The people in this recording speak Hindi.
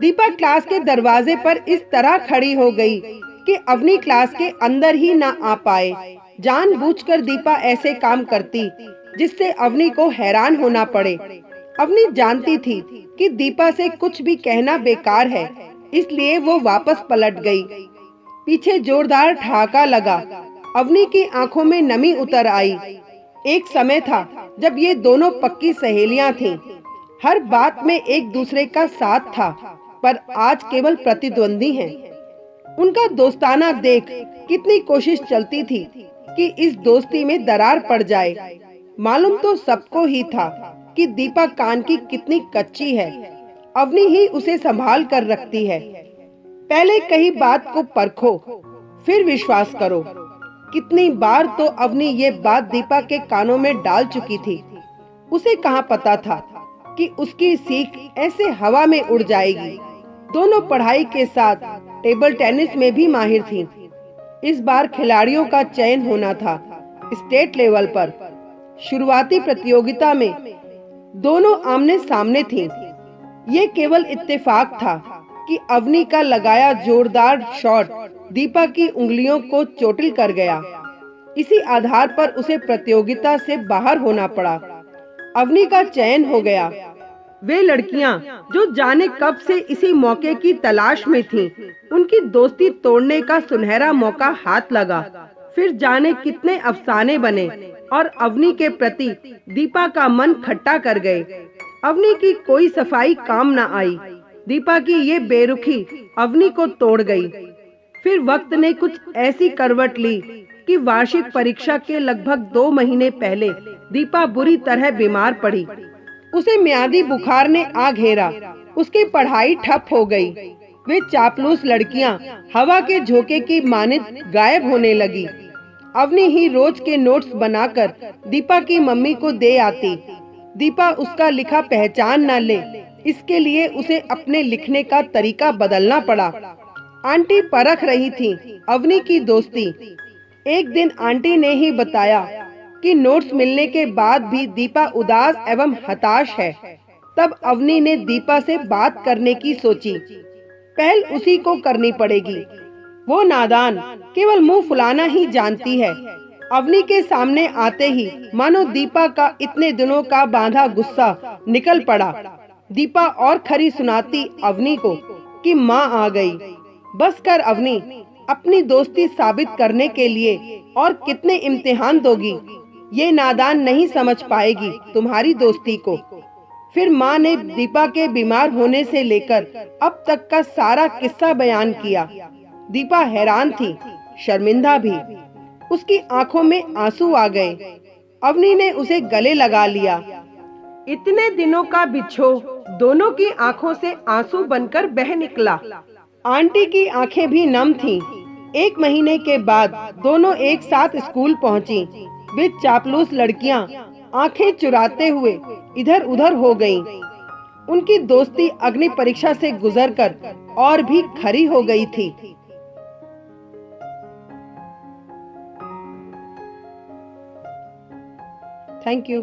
दीपा क्लास के दरवाजे पर इस तरह खड़ी हो गई कि अवनी क्लास के अंदर ही ना आ पाए। जानबूझकर दीपा ऐसे काम करती जिससे अवनी को हैरान होना पड़े। अवनी जानती थी कि दीपा से कुछ भी कहना बेकार है, इसलिए वो वापस पलट गई। पीछे जोरदार ठहाका लगा। अवनी की आंखों में नमी उतर आई। एक समय था जब ये दोनों पक्की सहेलियां थीं। हर बात में एक दूसरे का साथ था, पर आज केवल प्रतिद्वंदी हैं। उनका दोस्ताना देख कितनी कोशिश चलती थी कि इस दोस्ती में दरार पड़ जाए। मालूम तो सबको ही था कि दीपा कान की कितनी कच्ची है। अवनी ही उसे संभाल कर रखती है। पहले कही बात को परखो, फिर विश्वास करो। कितनी बार तो अवनी ये बात दीपा के कानों में डाल चुकी थी। उसे कहाँ पता था कि उसकी सीख ऐसे हवा में उड़ जाएगी। दोनों पढ़ाई के साथ टेबल टेनिस में भी माहिर थीं। इस बार खिलाड़ियों का चयन होना था स्टेट लेवल पर। शुरुआती प्रतियोगिता में दोनों आमने सामने थीं। ये केवल इत्तेफाक था कि अवनी का लगाया जोरदार शॉट दीपा की उंगलियों को चोटिल कर गया। इसी आधार पर उसे प्रतियोगिता से बाहर होना पड़ा। अवनी का चयन हो गया। वे लड़कियां जो जाने कब से इसी मौके की तलाश में थीं, उनकी दोस्ती तोड़ने का सुनहरा मौका हाथ लगा। फिर जाने कितने अफसाने बने और अवनी के प्रति दीपा का मन खट्टा कर गए। अवनी की कोई सफाई काम न आई। दीपा की ये बेरुखी अवनी को तोड़ गई। फिर वक्त ने कुछ ऐसी करवट ली कि वार्षिक परीक्षा के लगभग 2 महीने पहले दीपा बुरी तरह बीमार पड़ी। उसे म्यादी बुखार ने आ घेरा। उसकी पढ़ाई ठप हो गई। वे चापलूस लड़कियां हवा के झोंके की मानित गायब होने लगी। अवनी ही रोज के नोट्स बनाकर दीपा की मम्मी को दे आती। दीपा उसका लिखा पहचान न ले, इसके लिए उसे अपने लिखने का तरीका बदलना पड़ा। आंटी परख रही थी अवनी की दोस्ती। एक दिन आंटी ने ही बताया कि नोट्स मिलने के बाद भी दीपा उदास एवं हताश है। तब अवनी ने दीपा से बात करने की सोची। पहल उसी को करनी पड़ेगी। वो नादान केवल मुंह फुलाना ही जानती है। अवनी के सामने आते ही मानो दीपा का इतने दिनों का बांधा गुस्सा निकल पड़ा। दीपा और खरी सुनाती अवनी को कि माँ आ गई। बस कर अवनी, अपनी दोस्ती साबित करने के लिए और कितने इम्तिहान दोगी। ये नादान नहीं समझ पाएगी तुम्हारी दोस्ती को। फिर माँ ने दीपा के बीमार होने से लेकर अब तक का सारा किस्सा बयान किया। दीपा हैरान थी, शर्मिंदा भी। उसकी आंखों में आंसू आ गए। अवनी ने उसे गले लगा लिया। इतने दिनों का बिछोह दोनों की आंखों से आंसू बनकर बह निकला। आंटी की आंखें भी नम थीं। 1 महीने के बाद दोनों एक साथ स्कूल पहुंची। वे चापलूस लड़कियां आंखें चुराते हुए इधर उधर हो गईं। उनकी दोस्ती अग्नि परीक्षा से गुजरकर और भी खरी हो गई थी। Thank you.